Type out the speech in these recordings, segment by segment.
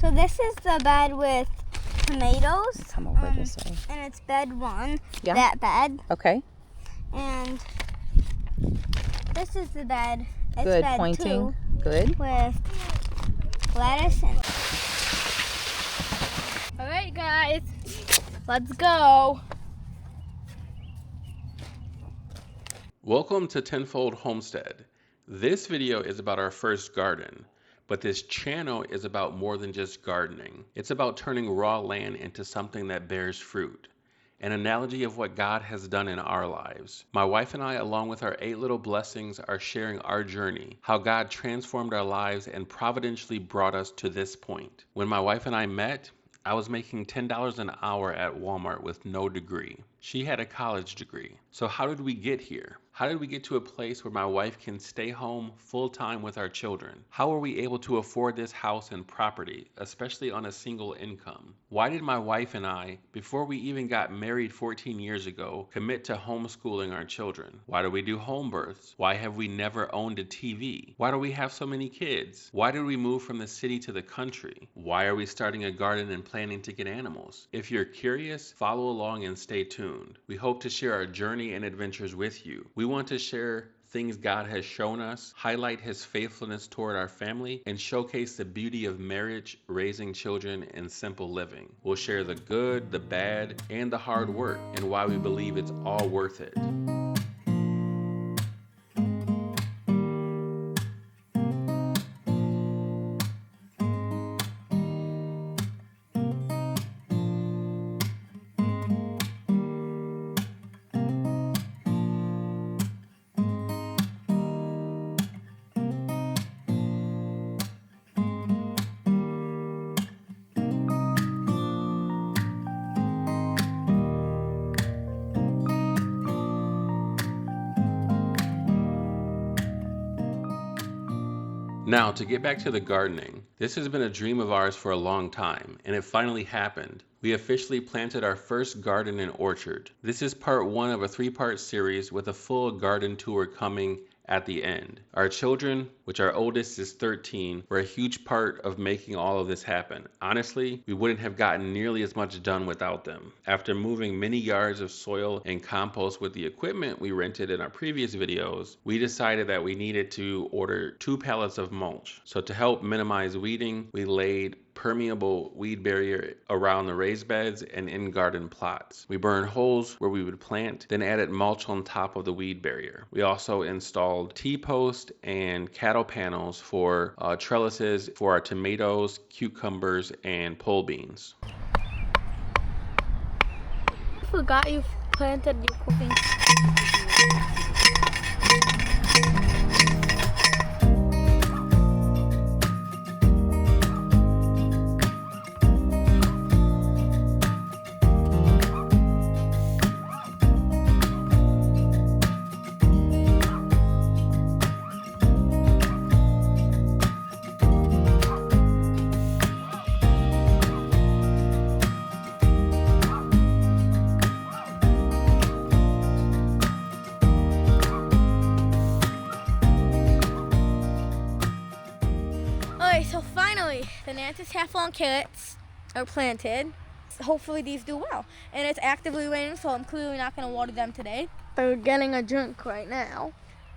So this is the bed with tomatoes. Come over this way. And it's bed 1. Yeah. That bed. Okay. And this is the bed. It's Good bed pointing. 2 Good. with lettuce and. All right, guys, let's go. Welcome to Tenfold Homestead. This video is about our first garden, but this channel is about more than just gardening. It's about turning raw land into something that bears fruit. An analogy of what God has done in our lives. My wife and I, along with our 8 little blessings, are sharing our journey, how God transformed our lives and providentially brought us to this point. When my wife and I met, I was making $10 an hour at Walmart with no degree. She had a college degree. So how did we get here? How did we get to a place where my wife can stay home full-time with our children? How were we able to afford this house and property, especially on a single income? Why did my wife and I, before we even got married 14 years ago, commit to homeschooling our children? Why do we do home births? Why have we never owned a TV? Why do we have so many kids? Why did we move from the city to the country? Why are we starting a garden and planning to get animals? If you're curious, follow along and stay tuned. We hope to share our journey and adventures with you. We want to share things God has shown us, highlight His faithfulness toward our family, and showcase the beauty of marriage, raising children, and simple living. We'll share the good, the bad, and the hard work, and why we believe it's all worth it. Now, to get back to the gardening, this has been a dream of ours for a long time, and it finally happened. We officially planted our first garden and orchard. This is part 1 of a 3-part series with a full garden tour coming at the end. Our children, which our oldest is 13, were a huge part of making all of this happen. Honestly, we wouldn't have gotten nearly as much done without them. After moving many yards of soil and compost with the equipment we rented in our previous videos, we decided that we needed to order 2 pallets of mulch. So to help minimize weeding, we laid permeable weed barrier around the raised beds and in garden plots. We burned holes where we would plant, then added mulch on top of the weed barrier. We also installed T-post and cattle panels for trellises for our tomatoes, cucumbers, and pole beans. I forgot you planted your cooking. So finally, the Nantes half-lawn carrots are planted. Hopefully these do well. And it's actively raining, so I'm clearly not going to water them today. They're getting a drink right now.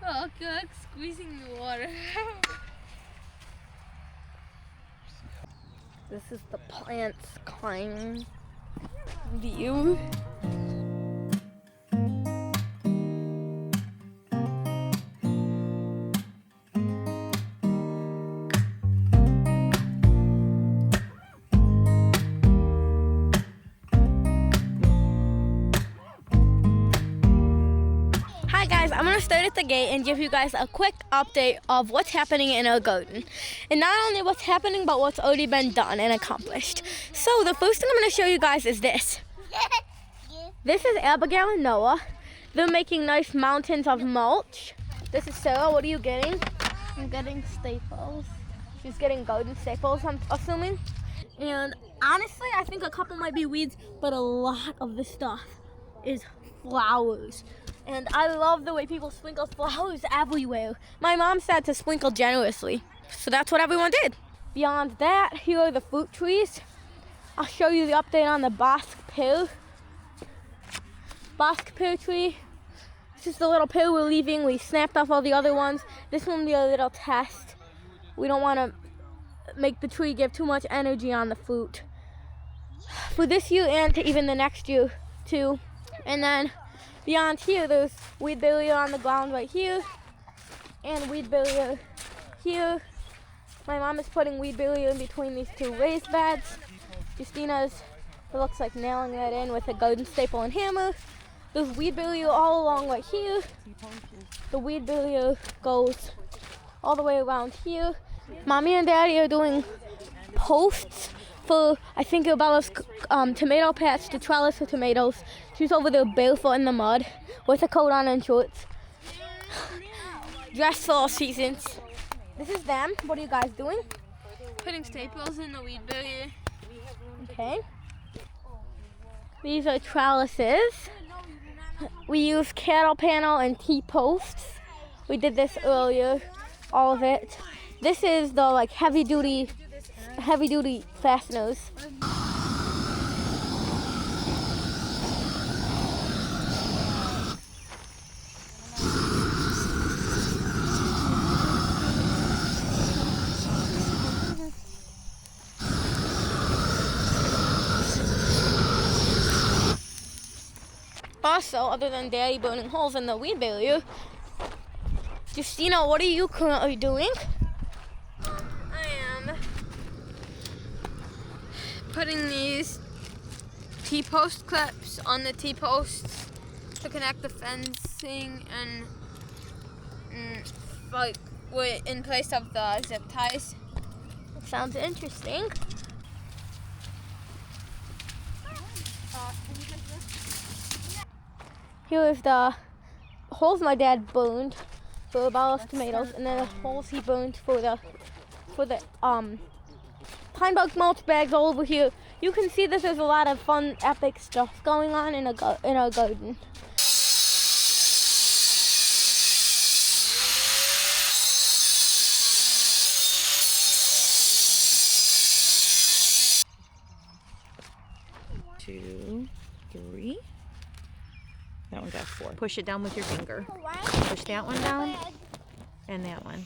Oh, good. Squeezing the water. This is the plants climb view. I'm going to start at the gate and give you guys a quick update of what's happening in our garden. And not only what's happening, but what's already been done and accomplished. So the first thing I'm going to show you guys is this. This is Abigail and Noah. They're making nice mountains of mulch. This is Sarah. What are you getting? I'm getting staples. She's getting garden staples, I'm assuming. And honestly, I think a couple might be weeds, but a lot of the stuff is flowers. And I love the way people sprinkle flowers everywhere. My mom said to sprinkle generously, so that's what everyone did. Beyond that, here are the fruit trees. I'll show you the update on the Basque pear tree. This is the little pear we're leaving. We snapped off all the other ones. This one will be a little test. We don't want to make the tree give too much energy on the fruit for this year and to even the next year too. And then beyond here, there's weed barrier on the ground right here and weed barrier here. My mom is putting weed barrier in between these two raised beds. Justina's, it looks like nailing that in with a garden staple and hammer. There's weed barrier all along right here. The weed barrier goes all the way around here. Mommy and Daddy are doing posts for, I think, Bella's tomato patch to trellis for tomatoes. She's over there barefoot in the mud with a coat on and shorts. Dressed for all seasons. This is them. What are you guys doing? Putting staples in the weed barrier. Okay. These are trellises. We use cattle panel and T-posts. We did this earlier, all of it. This is the like heavy duty fasteners. Also, other than Daddy burning holes in the weed barrier, Justina, what are you currently doing? I am putting these T-post clips on the T-posts to connect the fencing and like in place of the zip ties. Sounds interesting. Here is the holes my dad burned for Bella's tomatoes, and then the holes he burned for the pine bug mulch bags all over here. You can see that there's a lot of fun, epic stuff going on in our garden. Two, three. That one got 4. Push it down with your finger. Push that one down and that one.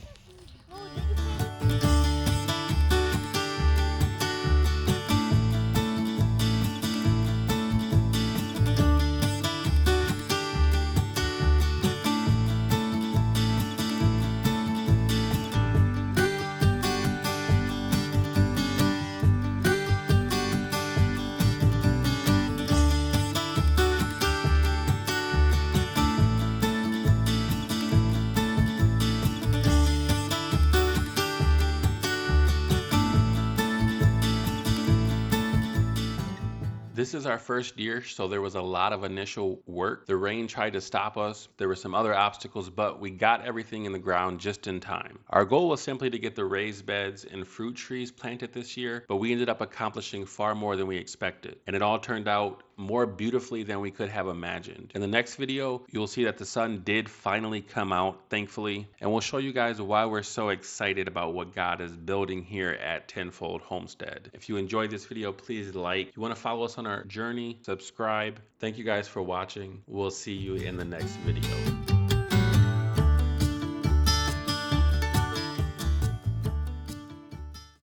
This is our first year, so there was a lot of initial work. The rain tried to stop us. There were some other obstacles, but we got everything in the ground just in time. Our goal was simply to get the raised beds and fruit trees planted this year, but we ended up accomplishing far more than we expected. And it all turned out more beautifully than we could have imagined. In the next video, you'll see that the sun did finally come out, thankfully, and we'll show you guys why we're so excited about what God is building here at Tenfold Homestead. If you enjoyed this video, please like. If you want to follow us on our journey, subscribe. Thank you guys for watching. We'll see you in the next video.